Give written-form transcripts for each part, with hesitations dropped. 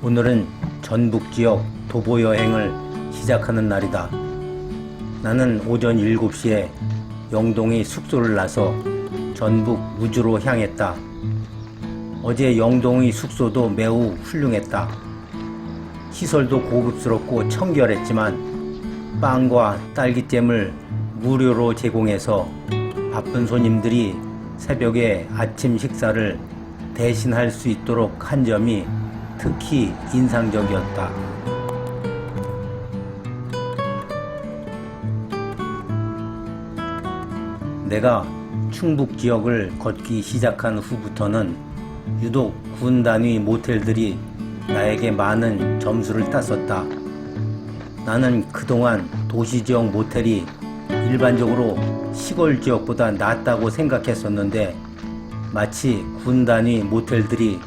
오늘은 전북 지역 도보 여행을 시작하는 날이다. 나는 오전 7시에 영동의 숙소를 나서 전북 무주로 향했다. 어제 영동의 숙소도 매우 훌륭했다. 시설도 고급스럽고 청결했지만 빵과 딸기잼을 무료로 제공해서 바쁜 손님들이 새벽에 아침 식사를 대신할 수 있도록 한 점이 특히 인상적이었다. 내가 충북 지역을 걷기 시작한 후부터는 유독 군 단위 모텔들이 나에게 많은 점수를 땄었다. 나는 그동안 도시 지역 모텔이 일반적으로 시골 지역보다 낫다고 생각했었는데 마치 군 단위 모텔들이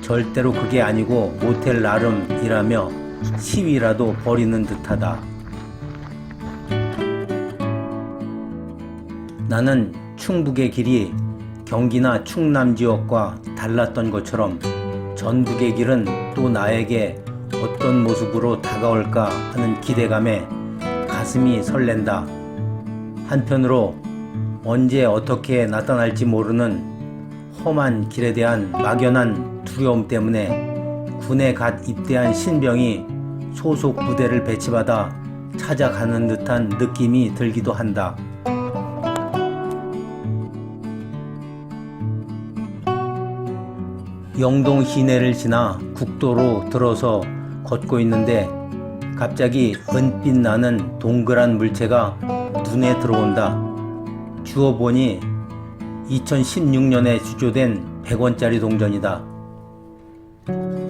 절대로 그게 아니고 모텔 나름이라며 시위라도 벌이는 듯하다. 나는 충북의 길이 경기나 충남 지역과 달랐던 것처럼 전북의 길은 또 나에게 어떤 모습으로 다가올까 하는 기대감에 가슴이 설렌다. 한편으로 언제 어떻게 나타날지 모르는 험한 길에 대한 막연한 두려움 때문에 군에 갓 입대한 신병이 소속 부대를 배치받아 찾아가는 듯한 느낌이 들기도 한다. 영동 시내를 지나 국도로 들어서 걷고 있는데 갑자기 은빛 나는 동그란 물체가 눈에 들어온다. 주워보니 2016년에 주조된 100원짜리 동전이다.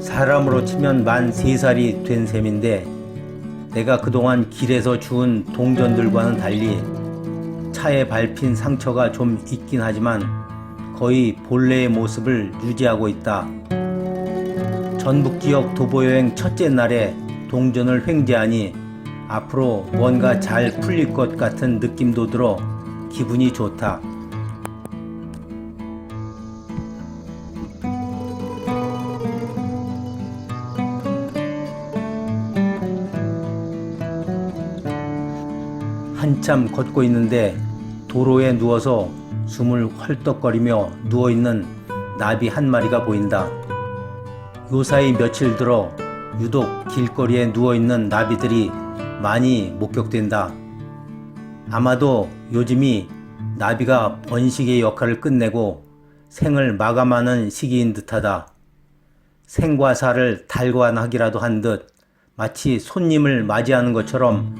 사람으로 치면 만 3살이 된 셈인데 내가 그동안 길에서 주운 동전들과는 달리 차에 밟힌 상처가 좀 있긴 하지만 거의 본래의 모습을 유지하고 있다. 전북 지역 도보여행 첫째 날에 동전을 횡재하니 앞으로 뭔가 잘 풀릴 것 같은 느낌도 들어 기분이 좋다. 한참 걷고 있는데 도로에 누워서 숨을 헐떡거리며 누워있는 나비 한 마리가 보인다. 요사이 며칠 들어 유독 길거리에 누워있는 나비들이 많이 목격된다. 아마도 요즘이 나비가 번식의 역할을 끝내고 생을 마감하는 시기인 듯하다. 생과 사를 달관하기라도 한 듯 마치 손님을 맞이하는 것처럼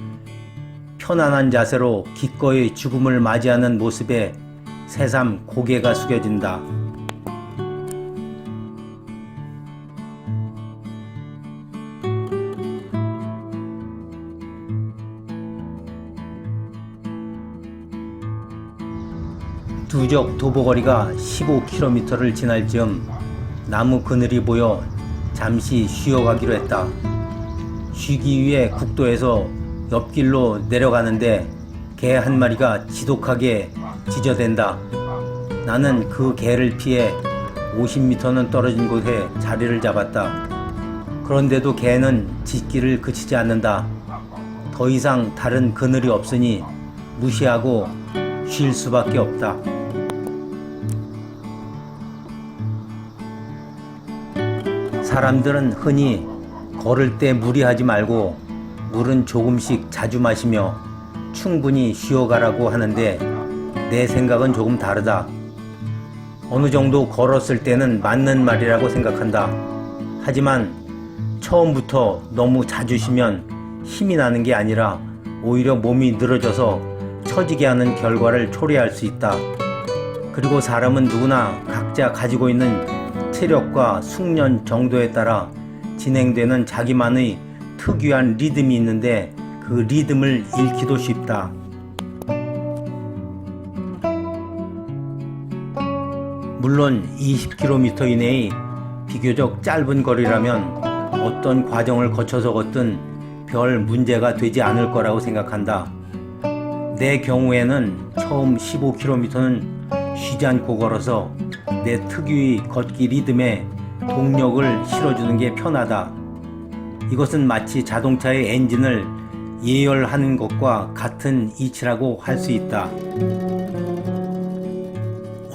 편안한 자세로 기꺼이 죽음을 맞이하는 모습에 새삼 고개가 숙여진다. 두적 도보거리가 15km를 지날 즈음 나무 그늘이 보여 잠시 쉬어가기로 했다. 쉬기 위해 국도에서 옆길로 내려가는데 개 한 마리가 지독하게 짖어댄다. 나는 그 개를 피해 50m는 떨어진 곳에 자리를 잡았다. 그런데도 개는 짖기를 그치지 않는다. 더 이상 다른 그늘이 없으니 무시하고 쉴 수밖에 없다. 사람들은 흔히 걸을 때 무리하지 말고 물은 조금씩 자주 마시며 충분히 쉬어가라고 하는데 내 생각은 조금 다르다. 어느 정도 걸었을 때는 맞는 말이라고 생각한다. 하지만 처음부터 너무 자주 쉬면 힘이 나는 게 아니라 오히려 몸이 늘어져서 처지게 하는 결과를 초래할 수 있다. 그리고 사람은 누구나 각자 가지고 있는 체력과 숙련 정도에 따라 진행되는 자기만의 특유한 리듬이 있는데 그 리듬을 잃기도 쉽다. 물론 20km 이내의 비교적 짧은 거리라면 어떤 과정을 거쳐서 걷든 별 문제가 되지 않을 거라고 생각한다. 내 경우에는 처음 15km는 쉬지 않고 걸어서 내 특유의 걷기 리듬에 동력을 실어주는 게 편하다. 이것은 마치 자동차의 엔진을 예열하는 것과 같은 이치라고 할 수 있다.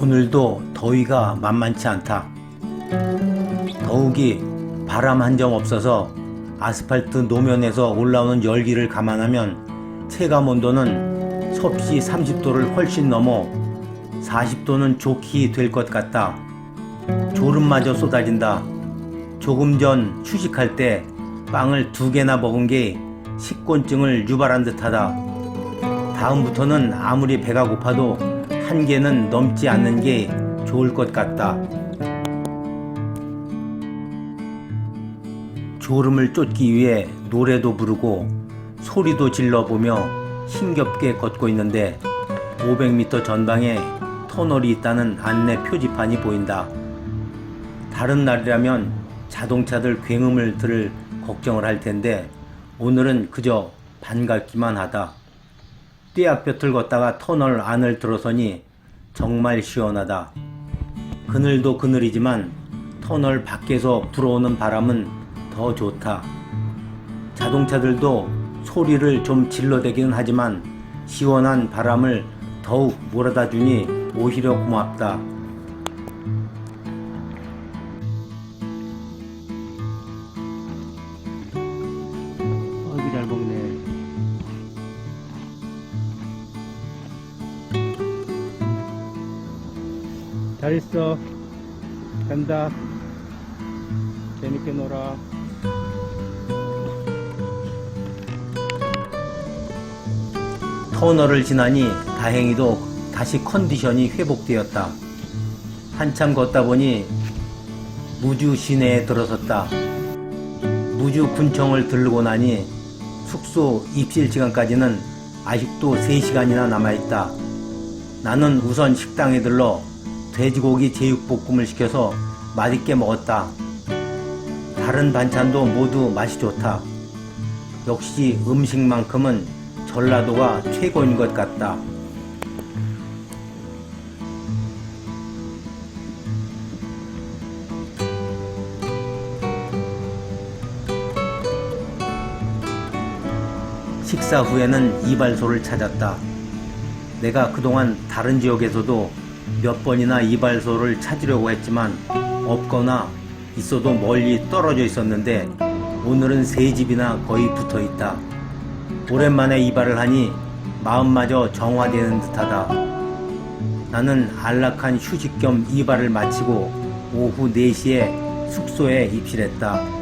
오늘도 더위가 만만치 않다. 더욱이 바람 한 점 없어서 아스팔트 노면에서 올라오는 열기를 감안하면 체감 온도는 섭씨 30도를 훨씬 넘어 40도는 좋게 될 것 같다. 졸음마저 쏟아진다. 조금 전 휴식할 때 빵을 2개나 먹은 게 식곤증을 유발한 듯하다. 다음부터는 아무리 배가 고파도 1개는 넘지 않는 게 좋을 것 같다. 졸음을 쫓기 위해 노래도 부르고 소리도 질러보며 힘겹게 걷고 있는데 500m 전방에 터널이 있다는 안내 표지판이 보인다. 다른 날이라면 자동차들 굉음을 들을 걱정을 할 텐데 오늘은 그저 반갑기만 하다. 떼약볕을 걷다가 터널 안을 들어서니 정말 시원하다. 그늘도 그늘이지만 터널 밖에서 불어오는 바람은 더 좋다. 자동차들도 소리를 좀 질러대기는 하지만 시원한 바람을 더욱 몰아다 주니 오히려 고맙다. 아이고 잘 먹네. 잘 있어. 간다. 재밌게 놀아. 터널을 지나니 다행히도 다시 컨디션이 회복되었다. 한참 걷다 보니 무주 시내에 들어섰다. 무주 군청을 들르고 나니 숙소 입실 시간까지는 아직도 3시간이나 남아있다. 나는 우선 식당에 들러 돼지고기 제육볶음을 시켜서 맛있게 먹었다. 다른 반찬도 모두 맛이 좋다. 역시 음식만큼은 전라도가 최고인 것 같다. 식사 후에는 이발소를 찾았다. 내가 그동안 다른 지역에서도 몇 번이나 이발소를 찾으려고 했지만 없거나 있어도 멀리 떨어져 있었는데 오늘은 3집이나 거의 붙어 있다. 오랜만에 이발을 하니 마음마저 정화되는 듯하다. 나는 안락한 휴식 겸 이발을 마치고 오후 4시에 숙소에 입실했다.